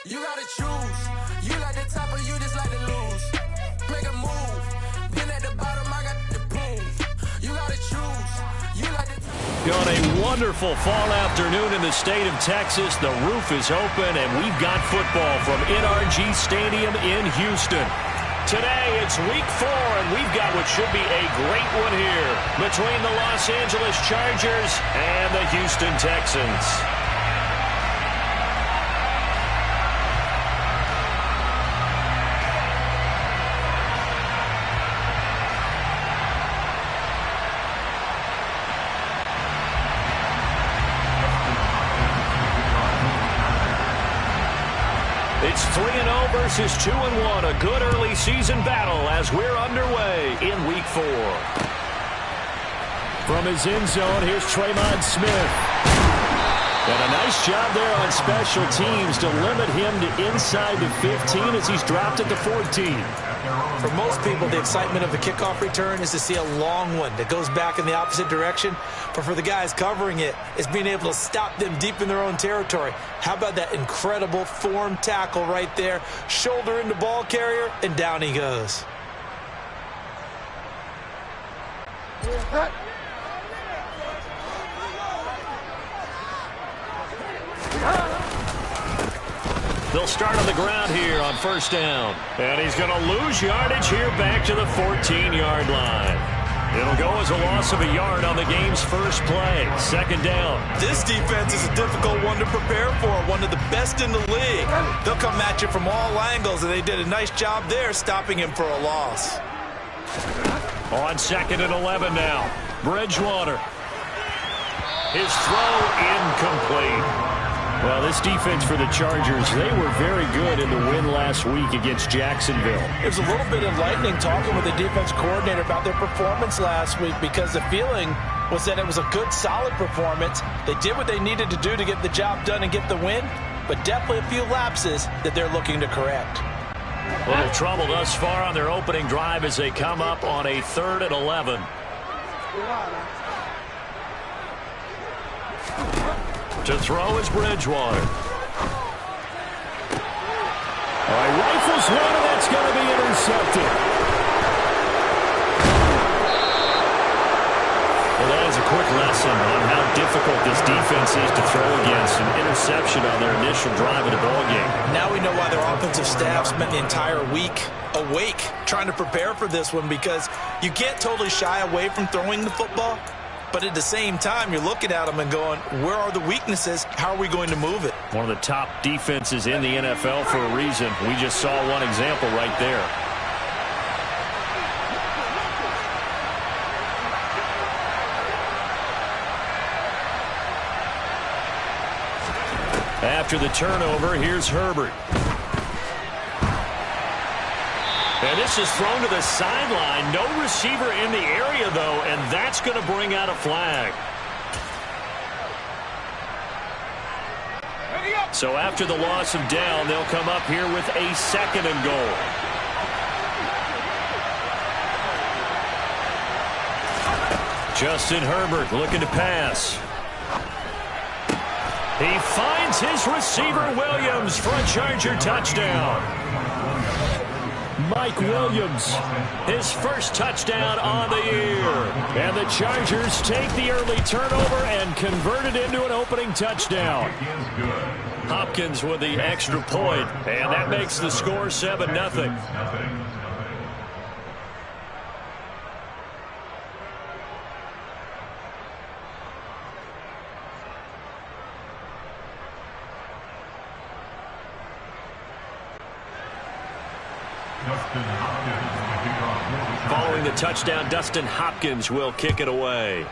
You gotta choose. You like the top or you just like to lose. Make a move. Been at the bottom, I got the prove. You gotta choose. You like the On a wonderful fall afternoon in the state of Texas, the roof is open and we've got football from NRG Stadium in Houston. Today it's week 4 and we've got what should be a great one here between the Los Angeles Chargers and the Houston Texans. It's 3-0 versus 2-1, a good early season battle as we're underway in week 4. From his end zone, here's Tremont Smith. And a nice job there on special teams to limit him to inside the 15 as he's dropped at the 14. For most people, the excitement of the kickoff return is to see a long one that goes back in the opposite direction. But for the guys covering it, it's being able to stop them deep in their own territory. How about that incredible form tackle right there? Shoulder into ball carrier, and down he goes. They'll start on the ground here on first down. And he's going to lose yardage here back to the 14-yard line. It'll go as a loss of a yard on the game's first play. Second down. This defense is a difficult one to prepare for, one of the best in the league. They'll come at you from all angles, and they did a nice job there stopping him for a loss. On 2nd and 11 now. Bridgewater. His throw incomplete. Well, this defense for the Chargers, they were very good in the win last week against Jacksonville. There's a little bit of lightning talking with the defense coordinator about their performance last week because the feeling was that it was a good, solid performance. They did what they needed to do to get the job done and get the win, but definitely a few lapses that they're looking to correct. A little trouble thus far on their opening drive as they come up on a 3rd and 11. To throw is Bridgewater. All right, rifles one, and that's going to be intercepted. Well, that is a quick lesson on how difficult this defense is to throw against. An interception on their initial drive of the ballgame. Now we know why their offensive staff spent the entire week awake trying to prepare for this one, because you can't totally shy away from throwing the football. But at the same time, you're looking at them and going, where are the weaknesses? How are we going to move it? One of the top defenses in the NFL for a reason. We just saw one example right there. After the turnover, here's Herbert. And this is thrown to the sideline. No receiver in the area, though, and that's going to bring out a flag. So after the loss of down, they'll come up here with a 2nd and goal. Justin Herbert looking to pass. He finds his receiver, Williams, for a Charger touchdown. Mike Williams, his first touchdown on the year. And the Chargers take the early turnover and convert it into an opening touchdown. Hopkins with the extra point, and that makes the score 7-0. Following the touchdown, Dustin Hopkins will kick it away.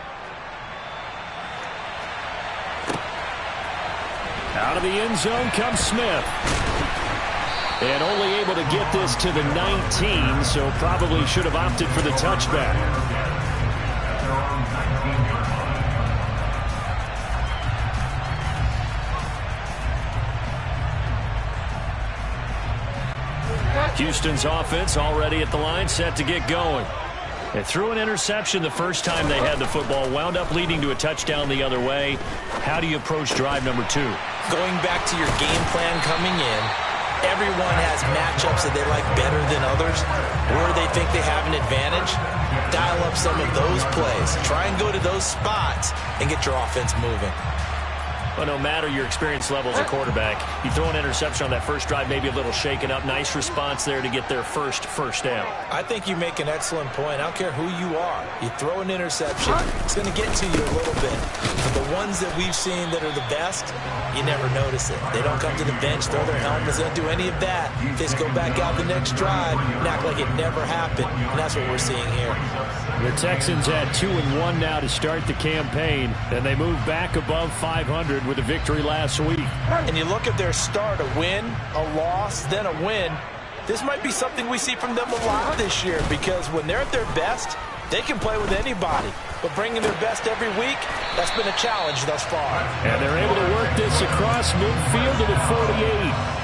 Out of the end zone comes Smith. And only able to get this to the 19, so probably should have opted for the touchback. Houston's offense already at the line, set to get going. They threw an interception the first time they had the football, wound up leading to a touchdown the other way. How do you approach drive number 2? Going back to your game plan coming in, everyone has matchups that they like better than others, where they think they have an advantage. Dial up some of those plays. Try and go to those spots and get your offense moving. Well, no matter your experience level as a quarterback, you throw an interception on that first drive, maybe a little shaken up. Nice response there to get their first down. I think you make an excellent point. I don't care who you are. You throw an interception, it's going to get to you a little bit. But the ones that we've seen that are the best, you never notice it. They don't come to the bench, throw their helmets, they don't do any of that. They just go back out the next drive and act like it never happened. And that's what we're seeing here. The Texans had 2-1 now to start the campaign, and they moved back above 500 with a victory last week. And you look at their start, a win, a loss, then a win. This might be something we see from them a lot this year, because when they're at their best, they can play with anybody. But bringing their best every week, that's been a challenge thus far. And they're able to work this across midfield to the 48.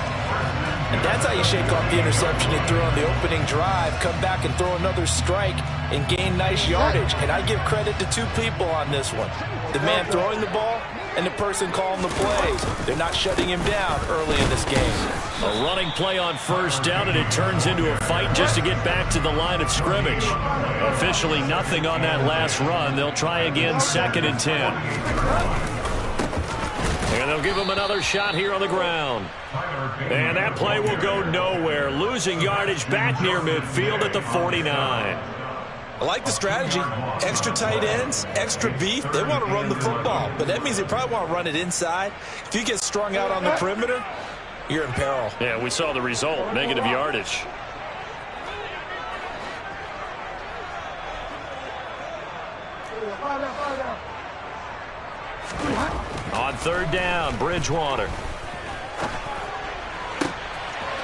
And that's how you shake off the interception you threw on the opening drive, come back and throw another strike and gain nice yardage. And I give credit to two people on this one. The man throwing the ball and the person calling the plays. They're not shutting him down early in this game. A running play on first down, and it turns into a fight just to get back to the line of scrimmage. Officially nothing on that last run. They'll try again, 2nd and 10. And they'll give him another shot here on the ground. And that play will go nowhere. Losing yardage back near midfield at the 49. I like the strategy. Extra tight ends, extra beef. They want to run the football, but that means they probably want to run it inside. If you get strung out on the perimeter, you're in peril. Yeah, we saw the result, negative yardage. On 3rd down, Bridgewater.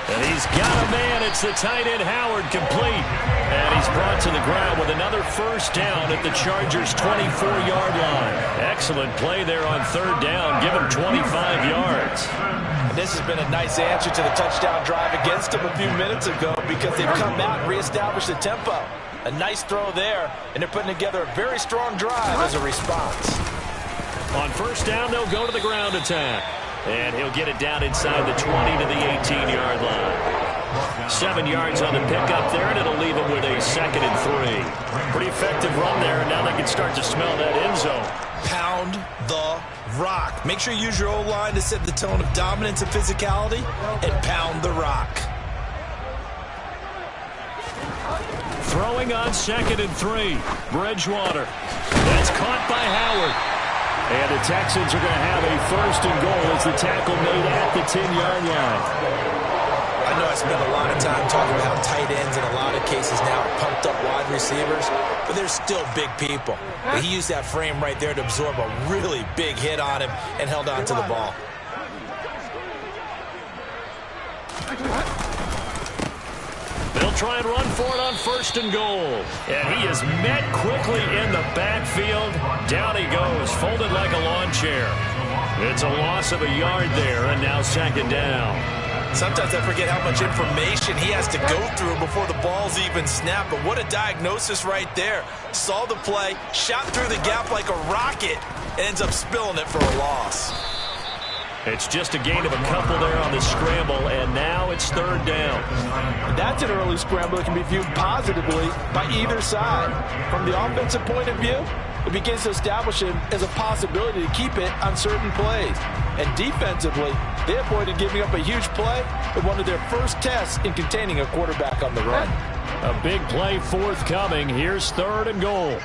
And he's got a man. It's the tight end, Howard, complete. And he's brought to the ground with another first down at the Chargers' 24-yard line. Excellent play there on 3rd down. Give him 25 yards. And this has been a nice answer to the touchdown drive against them a few minutes ago, because they've come out and reestablished the tempo. A nice throw there, and they're putting together a very strong drive as a response. On first down, they'll go to the ground attack. And he'll get it down inside the 20 to the 18-yard line. 7 yards on the pickup there, and it'll leave him with a 2nd and 3. Pretty effective run there, and now they can start to smell that end zone. Pound the rock. Make sure you use your O-line to set the tone of dominance and physicality, and pound the rock. Throwing on 2nd and 3. Bridgewater. That's caught by Howard. And the Texans are going to have a 1st and goal as the tackle made at the 10-yard line. I know I spent a lot of time talking about how tight ends in a lot of cases now are pumped up wide receivers, but they're still big people. But he used that frame right there to absorb a really big hit on him and held on to the ball. They'll try and run for it on 1st and goal. And he is met quickly in the backfield. Down he goes, folded like a lawn chair. It's a loss of a yard there, and now 2nd down. Sometimes I forget how much information he has to go through before the ball's even snapped. But what a diagnosis right there. Saw the play, shot through the gap like a rocket, ends up spilling it for a loss. It's just a gain of a couple there on the scramble, and now it's 3rd down. That's an early scramble that can be viewed positively by either side. From the offensive point of view, it begins to establish him as a possibility to keep it on certain plays. And defensively, they avoided giving up a huge play with one of their first tests in containing a quarterback on the run. A big play forthcoming. Here's 3rd and goal.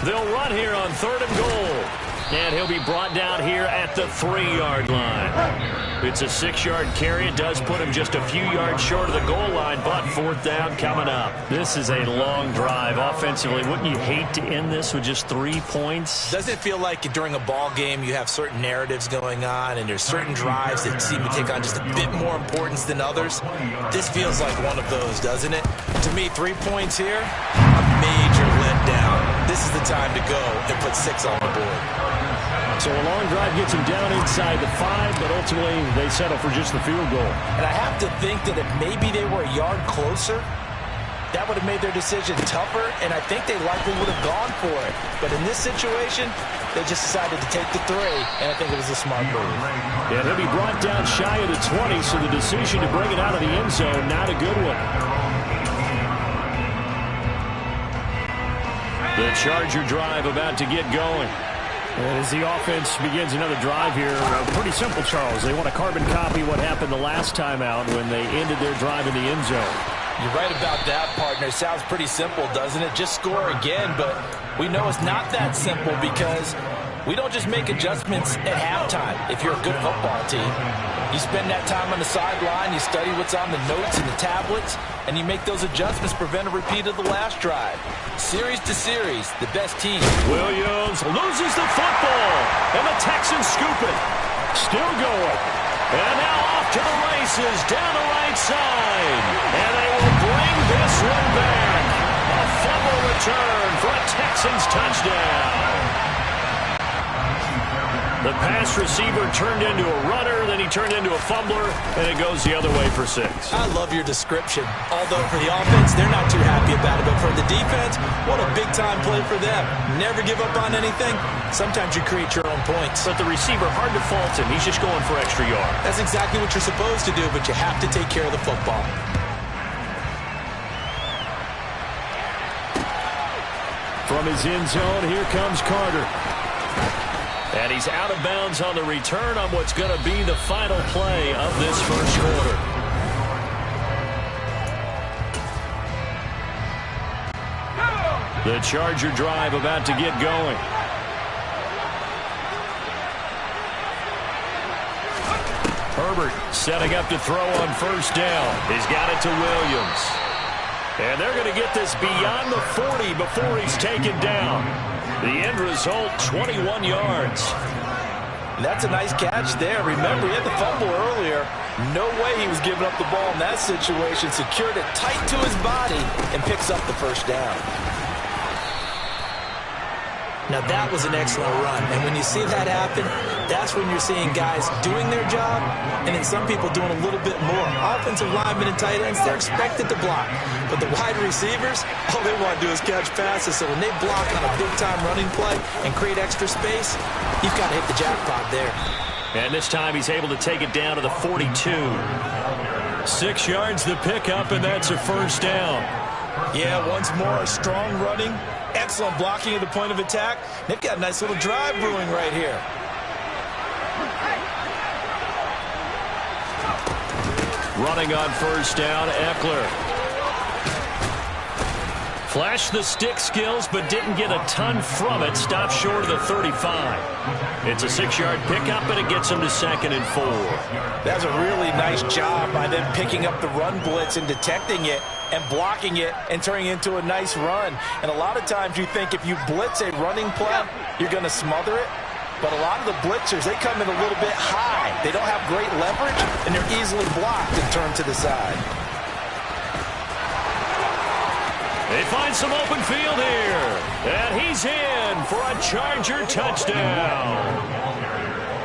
They'll run here on 3rd and goal. And he'll be brought down here at the 3-yard line. It's a 6-yard carry. It does put him just a few yards short of the goal line, but 4th down coming up. This is a long drive offensively. Wouldn't you hate to end this with just 3 points? Doesn't it feel like during a ball game you have certain narratives going on and there's certain drives that seem to take on just a bit more importance than others? This feels like one of those, doesn't it? To me, 3 points here, a major letdown. This is the time to go and put 6 on the board. So a long drive gets him down inside the 5, but ultimately they settle for just the field goal. And I have to think that if maybe they were a yard closer, that would have made their decision tougher, and I think they likely would have gone for it. But in this situation, they just decided to take the 3, and I think it was a smart move. And he'll be brought down shy of the 20, so the decision to bring it out of the end zone, not a good one. The Charger drive about to get going. And as the offense begins another drive here, pretty simple, Charles. They want to carbon copy what happened the last time out when they ended their drive in the end zone. You're right about that, partner. It sounds pretty simple, doesn't it? Just score again, but we know it's not that simple because we don't just make adjustments at halftime if you're a good football team. You spend that time on the sideline, you study what's on the notes and the tablets, and you make those adjustments, prevent a repeat of the last drive. Series to series, the best team. Williams loses the football, and the Texans scoop it. Still going. And now off to the races, down the right side. And they will bring this one back. A fumble return for a Texans touchdown. The pass receiver turned into a runner, then he turned into a fumbler, and it goes the other way for 6. I love your description. Although for the offense, they're not too happy about it. But for the defense, what a big-time play for them. Never give up on anything. Sometimes you create your own points. But the receiver, hard to fault him. He's just going for extra yards. That's exactly what you're supposed to do, but you have to take care of the football. From his end zone, here comes Carter. And he's out of bounds on the return on what's going to be the final play of this first quarter. The Charger drive about to get going. Herbert setting up to throw on first down. He's got it to Williams. And they're going to get this beyond the 40 before he's taken down. The end result, 21 yards. That's a nice catch there. Remember, he had the fumble earlier. No way he was giving up the ball in that situation. Secured it tight to his body and picks up the first down. Now, that was an excellent run. And when you see that happen, that's when you're seeing guys doing their job and then some people doing a little bit more. Offensive linemen and tight ends, they're expected to block. But the wide receivers, all they want to do is catch passes. So when they block on a big-time running play and create extra space, you've got to hit the jackpot there. And this time he's able to take it down to the 42. 6 yards the pickup, and that's a first down. Yeah, once more, strong running. Excellent blocking at the point of attack. They've got a nice little drive brewing right here. Running on first down, Eckler. Flashed the stick skills, but didn't get a ton from it. Stopped short of the 35. It's a 6-yard pickup, and it gets him to 2nd and 4. That's a really nice job by them picking up the run blitz and detecting it and blocking it and turning it into a nice run. And a lot of times you think if you blitz a running play, you're going to smother it. But a lot of the blitzers, they come in a little bit high. They don't have great leverage, and they're easily blocked and turned to the side. They find some open field here. And he's in for a Charger touchdown.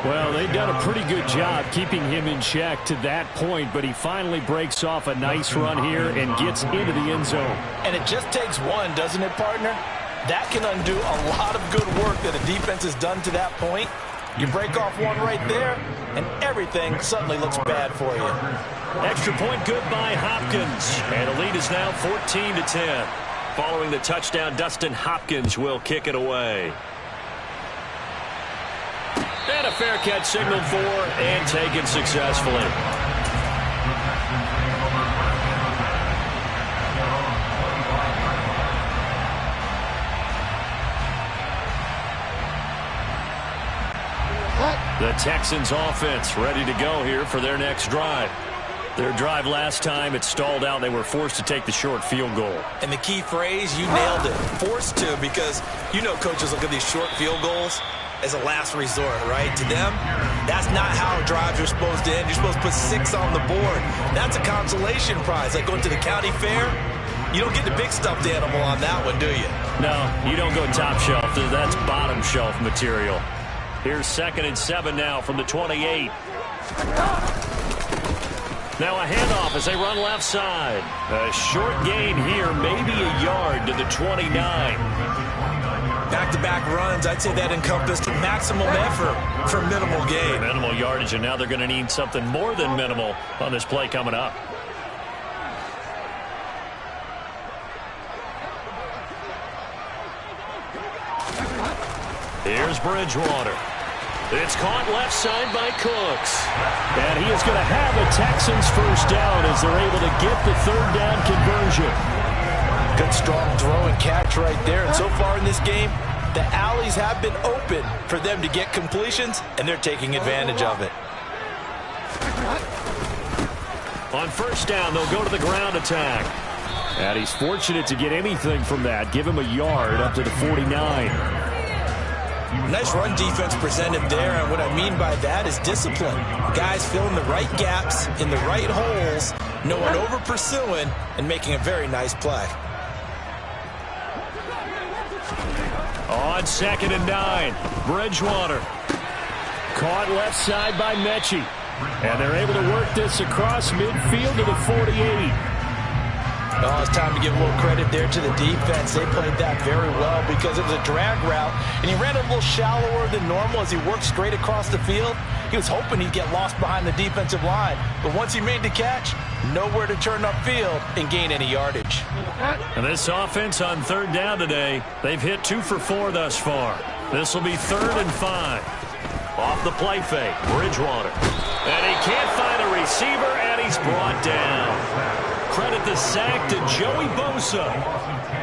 Well, they've done a pretty good job keeping him in check to that point, but he finally breaks off a nice run here and gets into the end zone. And it just takes one, doesn't it, partner? That can undo a lot of good work that a defense has done to that point. You break off one right there, and everything suddenly looks bad for you. Extra point good by Hopkins. And the lead is now 14-10. Following the touchdown, Dustin Hopkins will kick it away. And a fair catch signaled for and taken successfully. The Texans offense ready to go here for their next drive. Their drive last time, it stalled out. They were forced to take the short field goal. And the key phrase, you nailed it, forced to, because you know coaches look at these short field goals as a last resort, right? To them, that's not how drives are supposed to end. You're supposed to put 6 on the board. That's a consolation prize. Like going to the county fair, you don't get the big stuffed animal on that one, do you? No, you don't go top shelf. That's bottom shelf material. Here's 2nd and 7 now from the 28. Now a handoff as they run left side. A short gain here, maybe a yard to the 29. Back-to-back runs, I'd say that encompassed maximum effort for minimal gain. Minimal yardage, and now they're going to need something more than minimal on this play coming up. Here's Bridgewater. It's caught left side by Cooks. And he is going to have a Texans first down as they're able to get the third down conversion. Good strong throw and catch right there. And so far in this game, the alleys have been open for them to get completions, and they're taking advantage of it. On first down, they'll go to the ground attack. And he's fortunate to get anything from that. Give him a yard up to the 49. Nice run defense presented there, and what I mean by that is discipline. Guys filling the right gaps in the right holes, no one over-pursuing, and making a very nice play. On 2nd and 9, Bridgewater. Caught left side by Mechie. And they're able to work this across midfield to the 48. Oh, it's time to give a little credit there to the defense. They played that very well because it was a drag route, and he ran it a little shallower than normal as he worked straight across the field. He was hoping he'd get lost behind the defensive line, but once he made the catch, nowhere to turn upfield and gain any yardage. And this offense on third down today, they've hit 2 for 4 thus far. This will be 3rd and 5. Off the play fake, Bridgewater. And he can't find a receiver, and he's brought down. Credit the sack to Joey Bosa.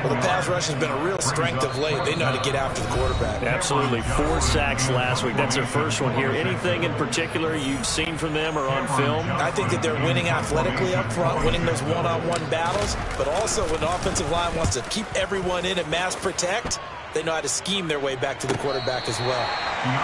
Well, the pass rush has been a real strength of late. They know how to get after the quarterback. Absolutely. 4 sacks last week. That's their first one here. Anything in particular you've seen from them or on film? I think that they're winning athletically up front, winning those one-on-one battles, but also when the offensive line wants to keep everyone in and mass protect, they know how to scheme their way back to the quarterback as well.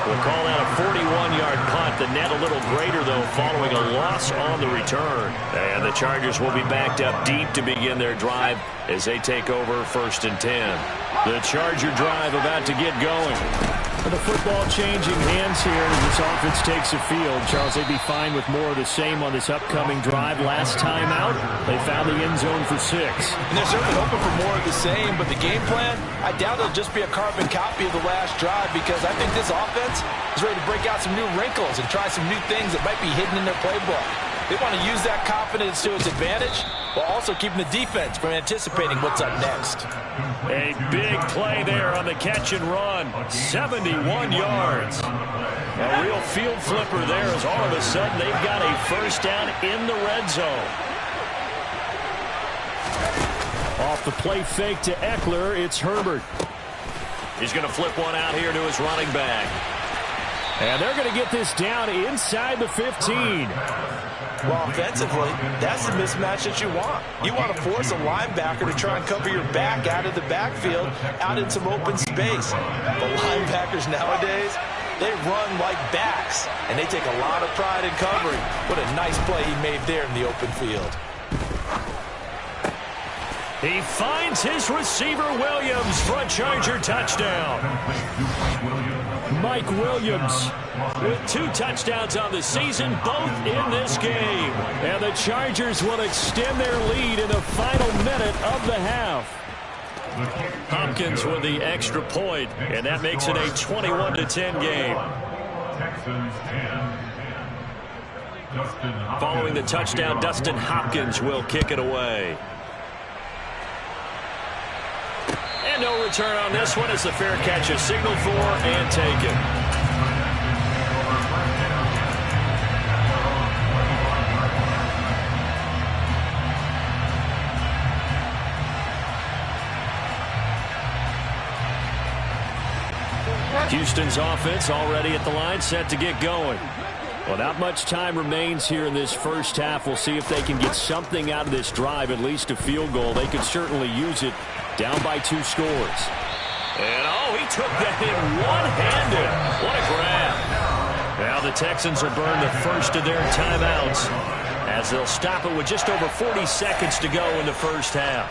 We'll call that a 41-yard punt. The net a little greater, though, following a loss on the return. And the Chargers will be backed up deep to begin their drive as they take over 1st and 10. The Charger drive about to get going. The football changing hands here as this offense takes the field. Charles, they'd be fine with more of the same on this upcoming drive. Last time out, they found the end zone for 6. And they're certainly hoping for more of the same, but the game plan, I doubt it'll just be a carbon copy of the last drive because I think this offense is ready to break out some new wrinkles and try some new things that might be hidden in their playbook. They want to use that confidence to its advantage while also keeping the defense from anticipating what's up next. A big play there on the catch and run. 71 yards. A real field flipper there as all of a sudden they've got a first down in the red zone. Off the play fake to Eckler, it's Herbert. He's going to flip one out here to his running back. And they're going to get this down inside the 15. Well, offensively, that's the mismatch that you want. You want to force a linebacker to try and cover your back out of the backfield, out in some open space. The linebackers nowadays, they run like backs, and they take a lot of pride in covering. What a nice play he made there in the open field. He finds his receiver, Williams, for a Charger touchdown. Mike Williams with 2 touchdowns on the season, both in this game. And the Chargers will extend their lead in the final minute of the half. Hopkins with the extra point, and that makes it a 21-10 game. Following the touchdown, Dustin Hopkins will kick it away. And no return on this one as the fair catch is signaled for and taken. Houston's offense already at the line, set to get going. Well, not much time remains here in this first half. We'll see if they can get something out of this drive, at least a field goal. They could certainly use it. Down by 2 scores. And, oh, he took that in one-handed. What a grab. Now the Texans will burn the first of their timeouts as they'll stop it with just over 40 seconds to go in the first half.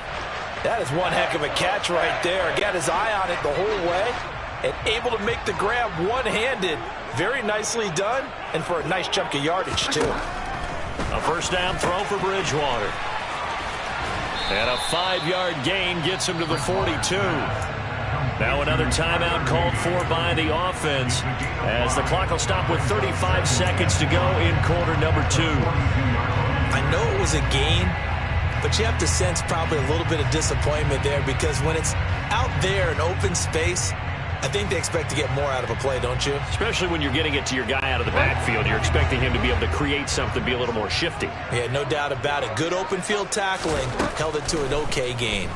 That is one heck of a catch right there. Got his eye on it the whole way and able to make the grab one-handed. Very nicely done and for a nice chunk of yardage, too. A first down throw for Bridgewater. And a 5-yard gain gets him to the 42. Now another timeout called for by the offense as the clock will stop with 35 seconds to go in quarter number 2. I know it was a gain, but you have to sense probably a little bit of disappointment there because when it's out there in open space, I think they expect to get more out of a play, don't you? Especially when you're getting it to your guy out of the backfield. You're expecting him to be able to create something, be a little more shifty. Yeah, no doubt about it. Good open field tackling held it to an okay gain.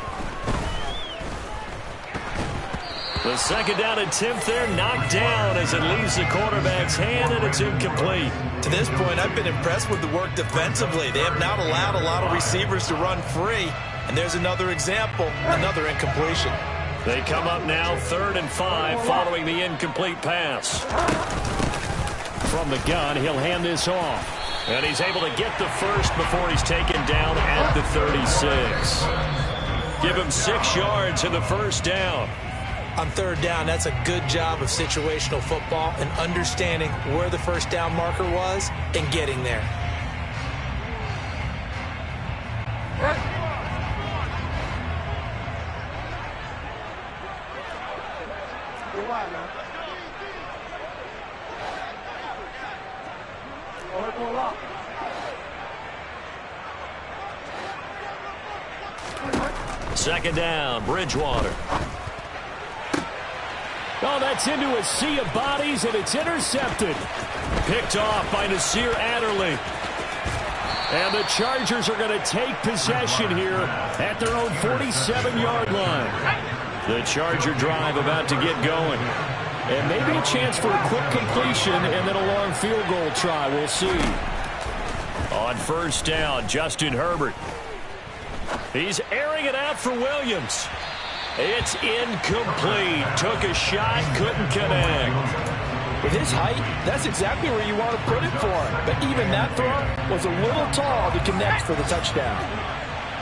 The second down attempt there knocked down as it leaves the quarterback's hand, and it's incomplete. To this point, I've been impressed with the work defensively. They have not allowed a lot of receivers to run free. And there's another example, another incompletion. They come up now 3rd and 5 following the incomplete pass. From the gun, he'll hand this off. And he's able to get the first before he's taken down at the 36. Give him 6 yards in the first down. On 3rd down, that's a good job of situational football and understanding where the first down marker was and getting there. Second down, Bridgewater. Oh, that's into a sea of bodies, and it's intercepted. Picked off by Nasir Adderley. And the Chargers are going to take possession here at their own 47-yard line. The Charger drive about to get going. And maybe a chance for a quick completion and then a long field goal try. We'll see. On first down, Justin Herbert. He's airing it out for Williams. It's incomplete. Took a shot, couldn't connect. With his height, that's exactly where you want to put it for him. But even that throw was a little tall to connect for the touchdown.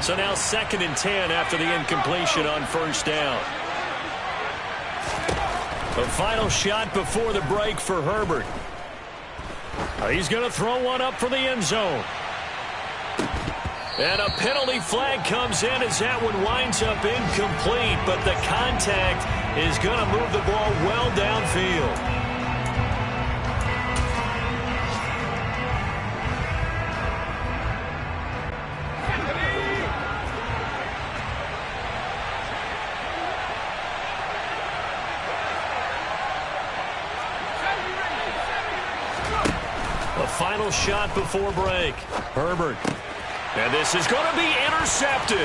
So now 2nd and 10 after the incompletion on first down. The final shot before the break for Herbert. He's going to throw one up for the end zone. And a penalty flag comes in as that one winds up incomplete, but the contact is going to move the ball well downfield. The final shot before break. Herbert. And this is going to be intercepted.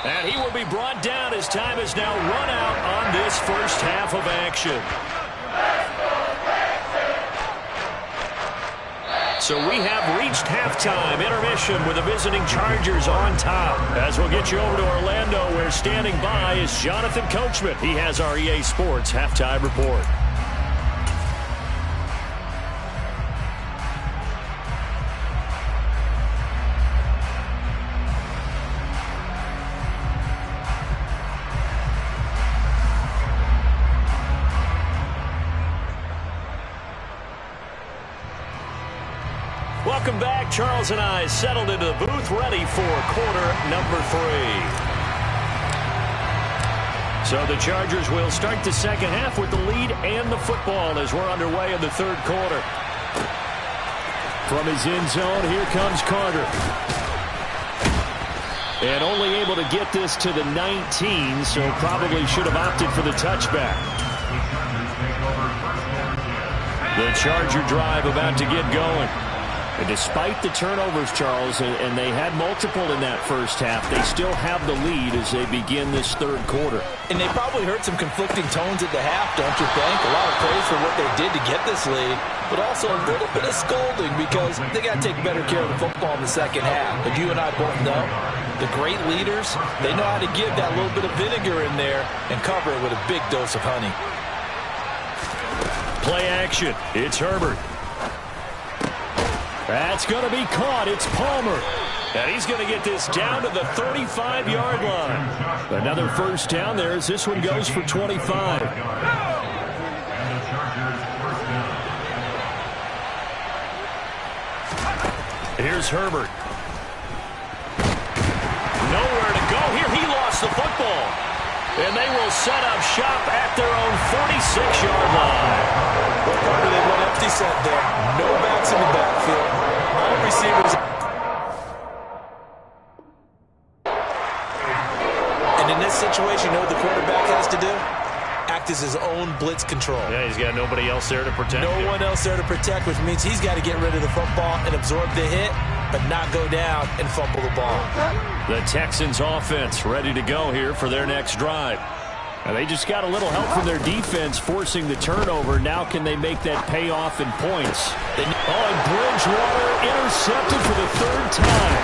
And he will be brought down as time is now run out on this first half of action. So we have reached halftime intermission with the visiting Chargers on top. As we'll get you over to Orlando, where standing by is Jonathan Coachman. He has our EA Sports halftime report. Welcome back. Charles and I settled into the booth, ready for quarter number 3. So the Chargers will start the second half with the lead and the football as we're underway in the third quarter. From his end zone, here comes Carter. And only able to get this to the 19, so probably should have opted for the touchback. The Charger drive about to get going. And despite the turnovers, Charles, and they had multiple in that first half, they still have the lead as they begin this third quarter. And they probably heard some conflicting tones at the half, don't you think? A lot of praise for what they did to get this lead, but also a little bit of scolding because they got to take better care of the football in the second half. But you and I both know the great leaders, they know how to give that little bit of vinegar in there and cover it with a big dose of honey. Play action. It's Herbert. That's going to be caught. It's Palmer. And he's going to get this down to the 35-yard line. Another first down there as this one goes for 25. Here's Herbert. Nowhere to go here. He lost the football. And they will set up shop at their own 46-yard line. They went empty set there. No backs in the backfield. All receivers. And in this situation, you know what the quarterback has to do? Act as his own blitz control. Yeah, he's got nobody else there to protect him. No one else there to protect, which means he's got to get rid of the football and absorb the hit, but not go down and fumble the ball. The Texans offense ready to go here for their next drive. And they just got a little help from their defense forcing the turnover. Now can they make that pay off in points? And Bridgewater intercepted for the third time.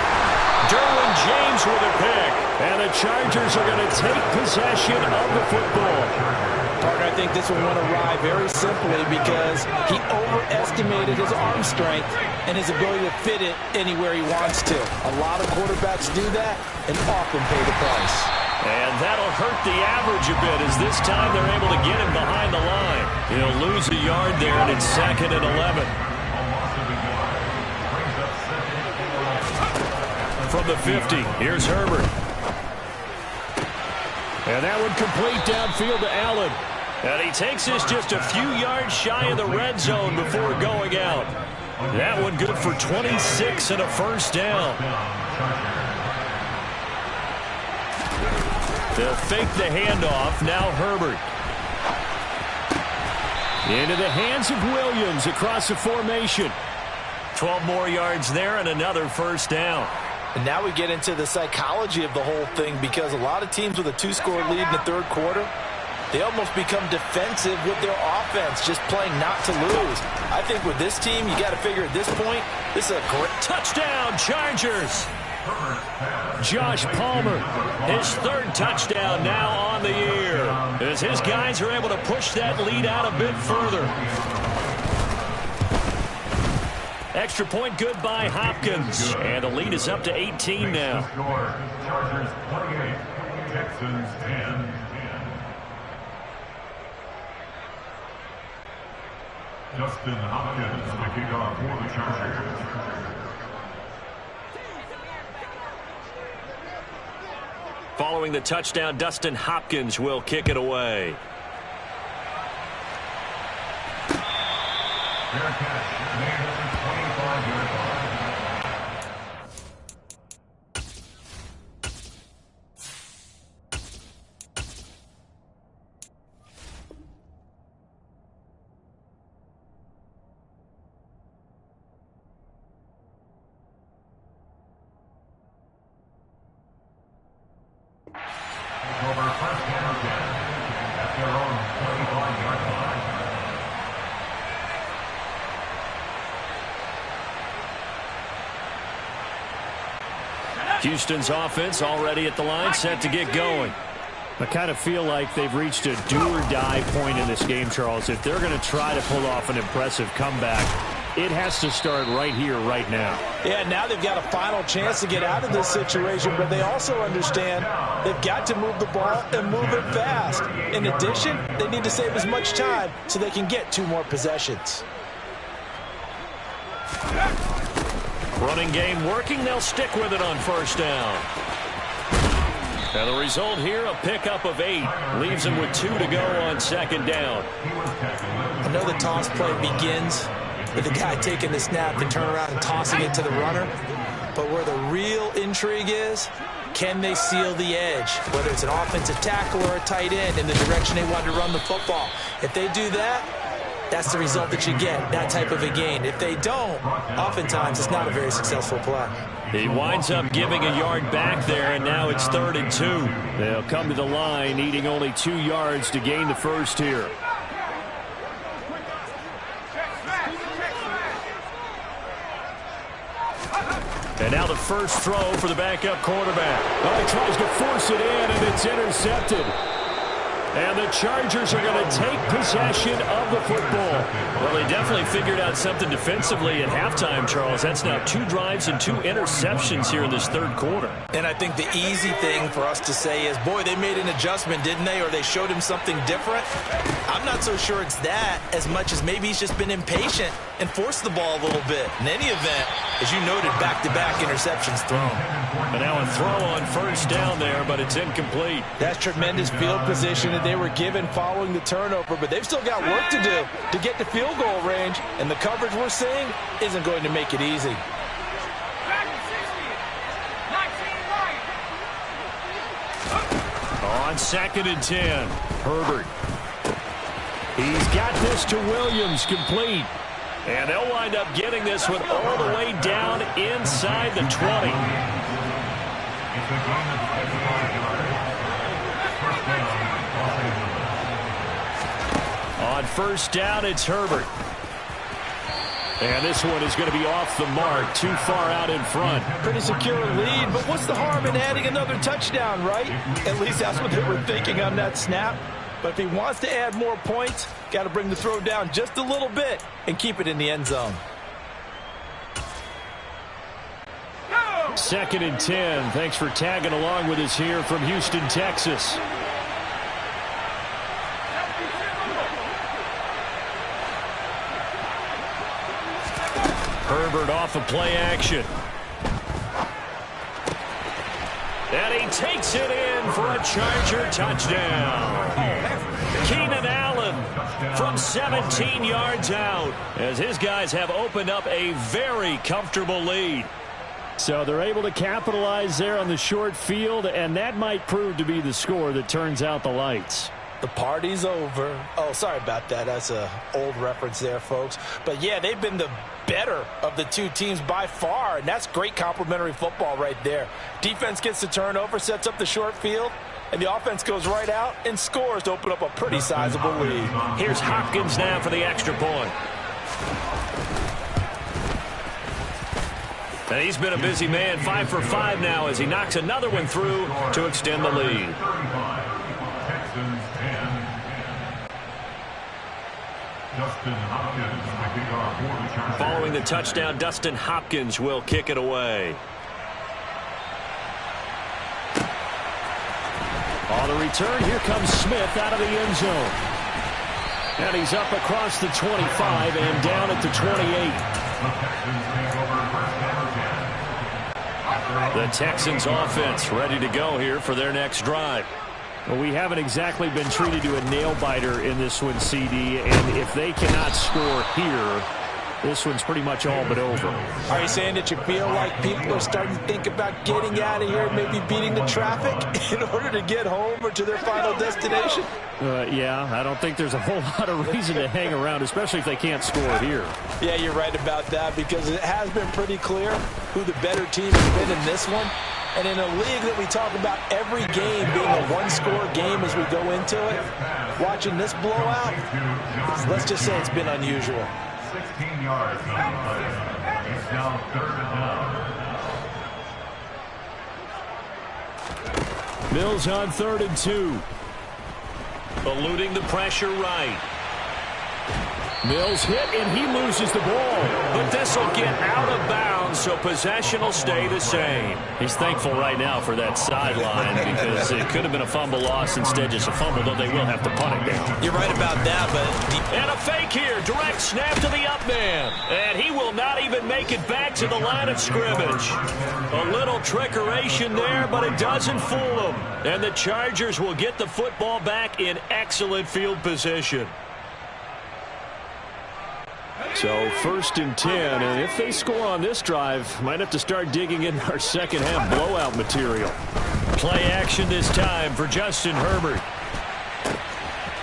Derwin James with a pick. And the Chargers are going to take possession of the football. Parker, I think this one went awry very simply because he overestimated his arm strength and his ability to fit it anywhere he wants to. A lot of quarterbacks do that and often pay the price. And that'll hurt the average a bit as this time they're able to get him behind the line. He'll lose a yard there, and it's 2nd and 11. From the 50, here's Herbert. And that one complete downfield to Allen. And he takes this just a few yards shy of the red zone before going out. That one good for 26 and a first down. They'll fake the handoff. Now Herbert. Into the hands of Williams across the formation. 12 more yards there and another first down. And now we get into the psychology of the whole thing because a lot of teams with a 2-score lead in the third quarter, they almost become defensive with their offense, just playing not to lose. I think with this team, you got to figure at this point, this is a great touchdown, Chargers. Josh Palmer, his third touchdown now on the year, as his guys are able to push that lead out a bit further. Extra point good by Hopkins, and the lead is up to 18 now. Chargers 28, Texans 10. Justin Hopkins, the kickoff for the Chargers. Following the touchdown, Dustin Hopkins will kick it away. Fair catch, made at the 25-yard line. Over first down again at their own 25-yard line. Houston's offense already at the line, set to get going. I kind of feel like they've reached a do-or-die point in this game, Charles. If they're going to try to pull off an impressive comeback, it has to start right here, right now. Yeah, now they've got a final chance to get out of this situation, but they also understand they've got to move the ball and move it fast. In addition, they need to save as much time so they can get 2 more possessions. Running game working. They'll stick with it on first down. And the result here, a pickup of 8. Leaves them with 2 to go on second down. I know the toss play begins with the guy taking the snap and turn around and tossing it to the runner. But where the real intrigue is, can they seal the edge? Whether it's an offensive tackle or a tight end in the direction they want to run the football. If they do that, that's the result that you get, that type of a gain. If they don't, oftentimes it's not a very successful play. He winds up giving a yard back there, and now it's 3rd and 2. They'll come to the line, needing only 2 yards to gain the first here. And now the first throw for the backup quarterback. Oh, he tries to force it in, and it's intercepted. And the Chargers are going to take possession of the football. Well, they definitely figured out something defensively at halftime, Charles. That's now 2 drives and 2 interceptions here in this third quarter. And I think the easy thing for us to say is, boy, they made an adjustment, didn't they? Or they showed him something different. I'm not so sure it's that as much as maybe he's just been impatient and forced the ball a little bit. In any event, as you noted, back-to-back interceptions thrown. And now a throw on first down there, but it's incomplete. That's tremendous field position that they were given following the turnover, but they've still got work to do to get to field goal range, and the coverage we're seeing isn't going to make it easy. On 2nd and 10, Herbert. He's got this to Williams, complete. And they'll wind up getting this one all the way down inside the 20. On first down, it's Herbert. And this one is going to be off the mark, too far out in front. Pretty secure lead, but what's the harm in adding another touchdown, right? At least that's what they were thinking on that snap. But if he wants to add more points, got to bring the throw down just a little bit and keep it in the end zone. 2nd and 10. Thanks for tagging along with us here from Houston, Texas. Herbert off of play action. And he takes it in for a Charger touchdown. Keenan Allen from 17 yards out as his guys have opened up a very comfortable lead. So they're able to capitalize there on the short field, and that might prove to be the score that turns out the lights. The party's over. Oh, sorry about that. That's an old reference there, folks. But, yeah, they've been the better of the two teams by far, and that's great complimentary football right there. Defense gets the turnover, sets up the short field, and the offense goes right out and scores to open up a pretty sizable lead. Here's Hopkins now for the extra point. And he's been a busy man, 5 for 5 now as he knocks another one through to extend the lead. Following the touchdown, Dustin Hopkins will kick it away. On the return, here comes Smith out of the end zone. And he's up across the 25 and down at the 28. The Texans offense ready to go here for their next drive. Well, we haven't exactly been treated to a nail-biter in this one, CD, and if they cannot score here, this one's pretty much all but over. Are you saying that you feel like people are starting to think about getting out of here, maybe beating the traffic in order to get home or to their final destination? Yeah, I don't think there's a whole lot of reason to hang around, especially if they can't score here. Yeah, you're right about that because it has been pretty clear who the better team has been in this one. And in a league that we talk about every game being a one-score game as we go into it, watching this blowout, let's just say it's been unusual. 16 yards. It's now 3rd and down. Mills on 3rd and 2. Eluding the pressure right. Mills hit, and he loses the ball. But this will get out of bounds, so possession will stay the same. He's thankful right now for that sideline because it could have been a fumble loss, instead just a fumble, though they will have to punt it down. You're right about that, but... And a fake here. Direct snap to the up man. And he will not even make it back to the line of scrimmage. A little trickeration there, but it doesn't fool him. And the Chargers will get the football back in excellent field position. So 1st and 10, and if they score on this drive, might have to start digging in our second half blowout material. Play action this time for Justin Herbert.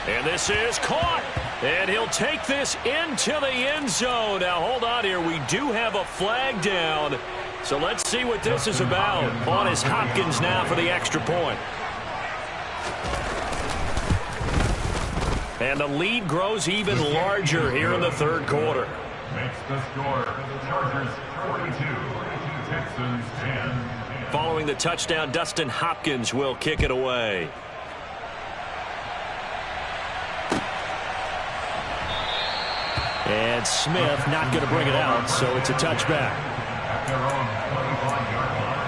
And this is caught, and he'll take this into the end zone. Now hold on here, we do have a flag down, so let's see what this is about. On is Hopkins now for the extra point. And the lead grows even larger here in the third quarter. Makes the score. Chargers 42, Texans 10. Following the touchdown, Dustin Hopkins will kick it away. And Smith not going to bring it out, so it's a touchback. At their own 25-yard line.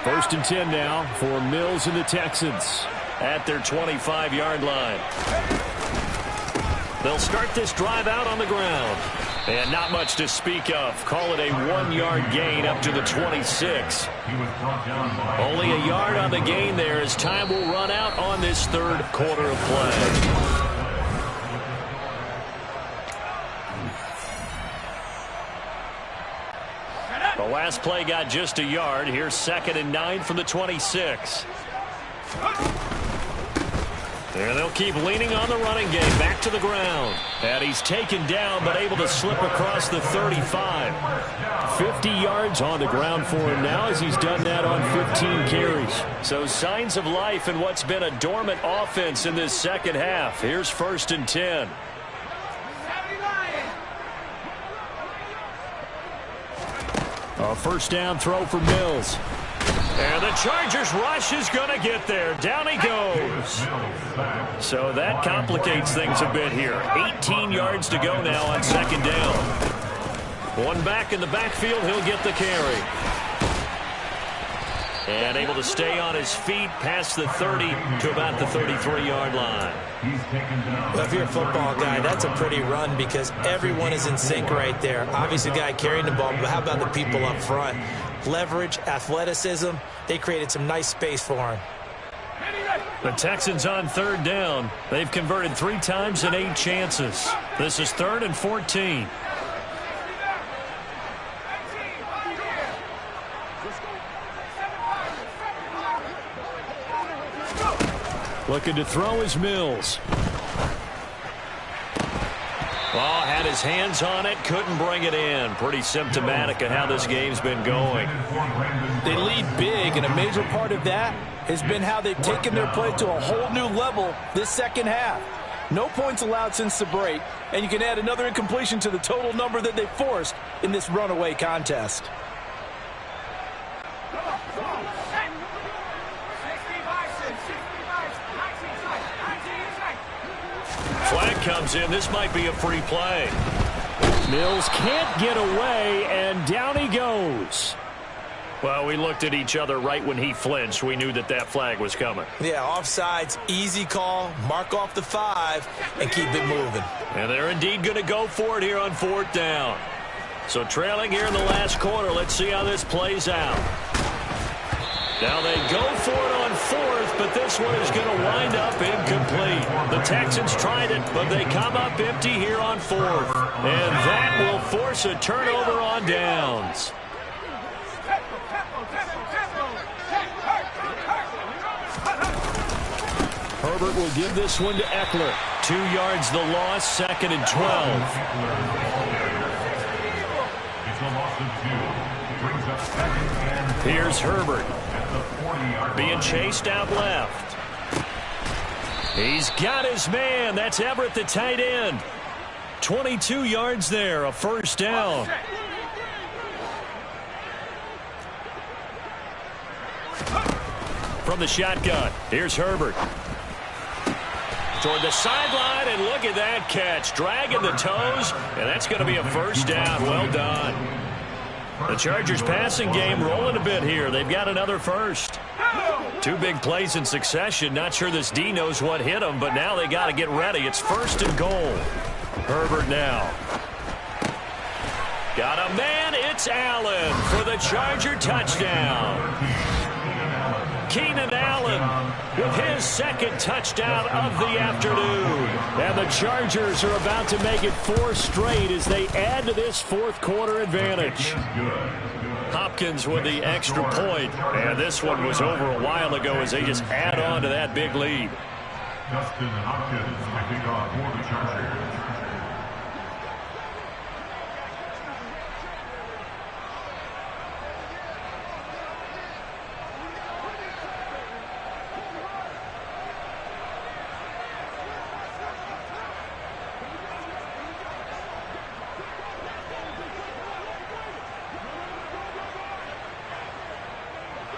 First and 10 now for Mills and the Texans at their 25-yard line. They'll start this drive out on the ground. And not much to speak of. Call it a 1-yard gain up to the 26. He was brought down by Only a yard on the gain there as time will run out on this third quarter of play. The last play got just a yard. Here's 2nd and 9 from the 26. And they'll keep leaning on the running game. Back to the ground. And he's taken down but able to slip across the 35. 50 yards on the ground for him now as he's done that on 15 carries. So signs of life in what's been a dormant offense in this second half. Here's 1st and 10. A first down throw for Mills. And the Chargers rush is going to get there. Down he goes. So that complicates things a bit here. 18 yards to go now on 2nd down. One back in the backfield. He'll get the carry. And able to stay on his feet past the 30 to about the 33-yard line. Well, if you're a football guy, that's a pretty run because everyone is in sync right there. Obviously, the guy carrying the ball, but how about the people up front? Leverage, athleticism, they created some nice space for him. The Texans on 3rd down. They've converted 3 times in 8 chances. This is 3rd and 14. Looking to throw is Mills. Well, had his hands on it, couldn't bring it in. Pretty symptomatic of how this game's been going. They lead big, and a major part of that has been how they've taken their play to a whole new level this second half. No points allowed since the break, and you can add another incompletion to the total number that they forced in this runaway contest. Flag comes in. This might be a free play. Mills can't get away, and down he goes. Well, we looked at each other right when he flinched. We knew that that flag was coming. Yeah, offsides, easy call, mark off the 5, and keep it moving. And they're indeed going to go for it here on 4th down. So trailing here in the last quarter. Let's see how this plays out. Now they go for it on 4th, but this one is going to wind up incomplete. The Texans tried it, but they come up empty here on 4th. And that will force a turnover on downs. Herbert will give this one to Eckler. 2 yards the loss, 2nd and 12. Here's Herbert. Being chased out left. He's got his man. That's Everett, the tight end. 22 yards there, a first down. From the shotgun, here's Herbert. Toward the sideline, and look at that catch. Dragging the toes, and that's going to be a first down. Well done. The Chargers passing game rolling a bit here. They've got another first. 2 big plays in succession. Not sure this D knows what hit him, but now they got to get ready. It's 1st and goal. Herbert now. Got a man. It's Allen for the Charger touchdown. Keenan Allen with his 2nd touchdown of the afternoon. And the Chargers are about to make it 4 straight as they add to this 4th quarter advantage. Hopkins with the extra point. And this one was over a while ago as they just add on to that big lead. Justin Hopkins to kick off for the Chargers.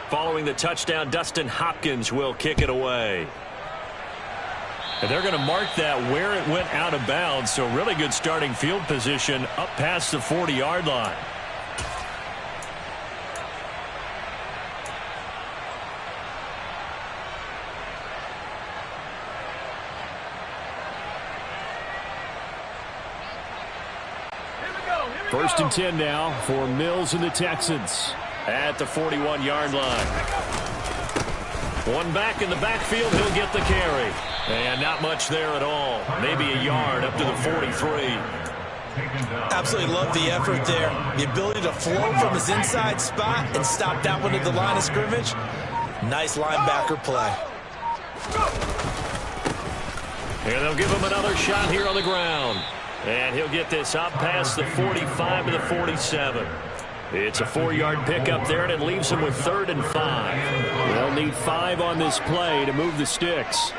Following the touchdown, Dustin Hopkins will kick it away. And they're going to mark that where it went out of bounds, so really good starting field position up past the 40-yard line. First and 10 now for Mills and the Texans at the 41-yard line. One back in the backfield, he'll get the carry. And not much there at all. Maybe a yard up to the 43. Absolutely love the effort there. The ability to flow from his inside spot and stop that one at the line of scrimmage. Nice linebacker play. And they'll give him another shot here on the ground. And he'll get this up past the 45 to the 47. It's a 4-yard pickup there, and it leaves him with 3rd and 5. They'll need 5 on this play to move the sticks.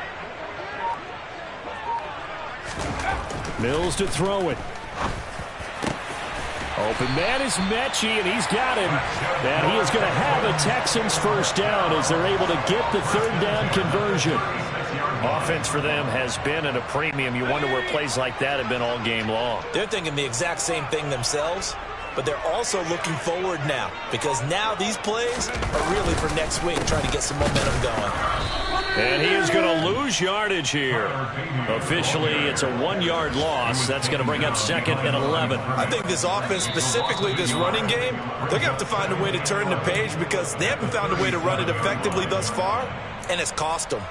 Mills to throw it. Open man is Mechie, and he's got him. And he is going to have a Texans first down as they're able to get the 3rd down conversion. Offense for them has been at a premium. You wonder where plays like that have been all game long. They're thinking the exact same thing themselves, but they're also looking forward now because now these plays are really for next week, trying to get some momentum going. And he is going to lose yardage here. Officially, it's a 1-yard loss. That's going to bring up 2nd and 11. I think this offense, specifically this running game, they're going to have to find a way to turn the page because they haven't found a way to run it effectively thus far, and it's cost them.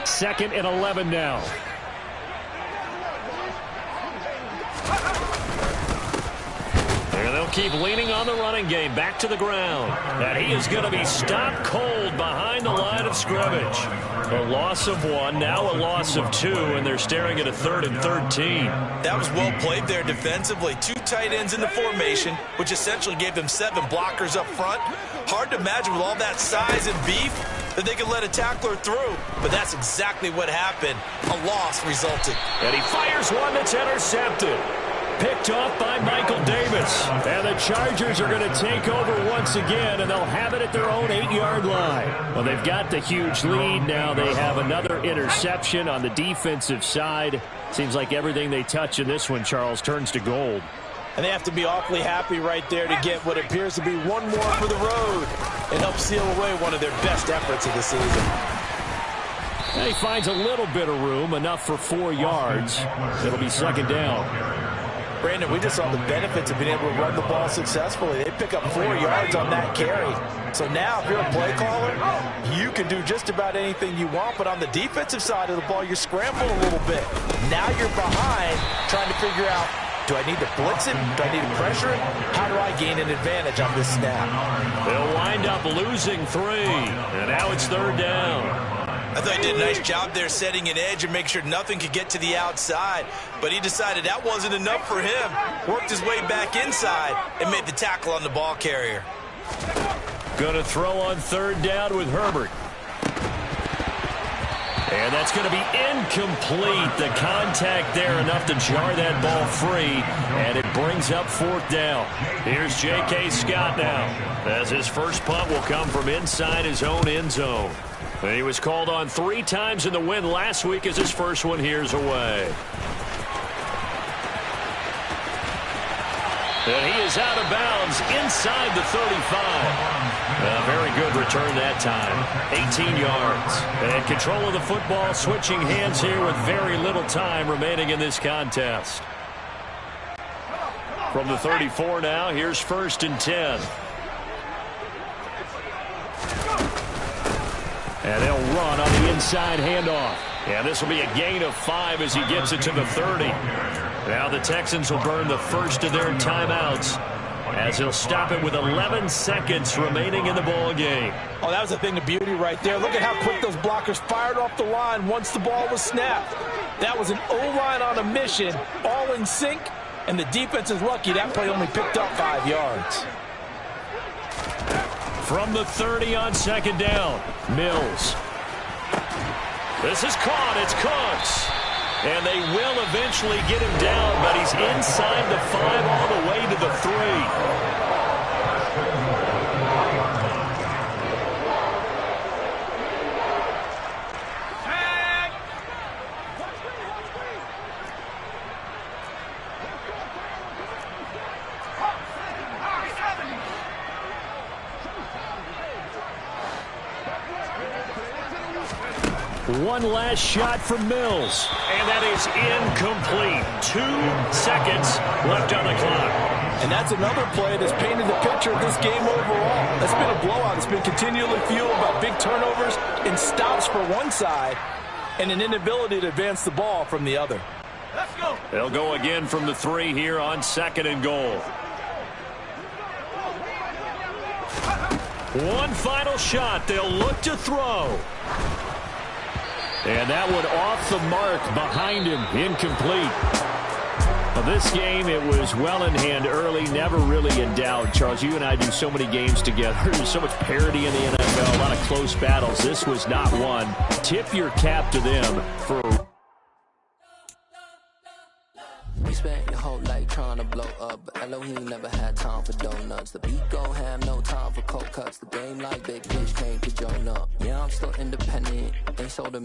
2nd and 11 now. And they'll keep leaning on the running game. Back to the ground. And he is going to be stopped cold behind the line of scrimmage. A loss of 1, now a loss of 2, and they're staring at a 3rd and 13. That was well played there defensively. 2 tight ends in the formation, which essentially gave them 7 blockers up front. Hard to imagine with all that size and beef that they could let a tackler through, but that's exactly what happened. A loss resulted. And he fires one that's intercepted. Picked off by Michael Davis. And the Chargers are going to take over once again, and they'll have it at their own 8-yard line. Well, they've got the huge lead. Now they have another interception on the defensive side. Seems like everything they touch in this one, Charles, turns to gold. And they have to be awfully happy right there to get what appears to be one more for the road and help seal away one of their best efforts of the season. And he finds a little bit of room, enough for 4 yards. It'll be 2nd down. Brandon, we just saw the benefits of being able to run the ball successfully. They pick up 4 yards on that carry. So now if you're a play caller, you can do just about anything you want. But on the defensive side of the ball, you're scrambling a little bit. Now you're behind trying to figure out, do I need to blitz it? Do I need to pressure it? How do I gain an advantage on this snap? They'll wind up losing 3. And now it's 3rd down. I thought he did a nice job there setting an edge and make sure nothing could get to the outside. But he decided that wasn't enough for him. Worked his way back inside and made the tackle on the ball carrier. Going to throw on 3rd down with Herbert. And that's going to be incomplete. The contact there enough to jar that ball free. And it brings up 4th down. Here's J.K. Scott now, as his first punt will come from inside his own end zone. And he was called on 3 times in the win last week as his first one here's away. And he is out of bounds inside the 35. A very good return that time. 18 yards. And control of the football, switching hands here with very little time remaining in this contest. From the 34 now, here's 1st and 10. And they'll run on the inside handoff. And this will be a gain of 5 as he gets it to the 30. Now the Texans will burn the first of their timeouts as he'll stop it with 11 seconds remaining in the ball game. Oh, that was a thing of beauty right there. Look at how quick those blockers fired off the line once the ball was snapped. That was an O-line on a mission, all in sync, and the defense is lucky that play only picked up 5 yards. From the 30 on 2nd down, Mills. This is caught. It's Cooks. And they will eventually get him down, but he's inside the 5 all the way to the 3. One last shot from Mills. And that is incomplete. 2 seconds left on the clock. And that's another play that's painted the picture of this game overall. That's been a blowout. It's been continually fueled by big turnovers and stops for one side and an inability to advance the ball from the other. Let's go. They'll go again from the 3 here on 2nd and goal. One final shot. They'll look to throw. And that one off the mark behind him. Incomplete. Well, this game, it was well in hand early, never really in doubt. Charles, you and I do so many games together. There's so much parity in the NFL, a lot of close battles. This was not one. Tip your cap to them for... You spent your whole life trying to blow up, but Elohim never had time for donuts. The beat gon' have no time for cold cuts. The game like big fish came to Jonah. Yeah, I'm still independent. Ain't sold a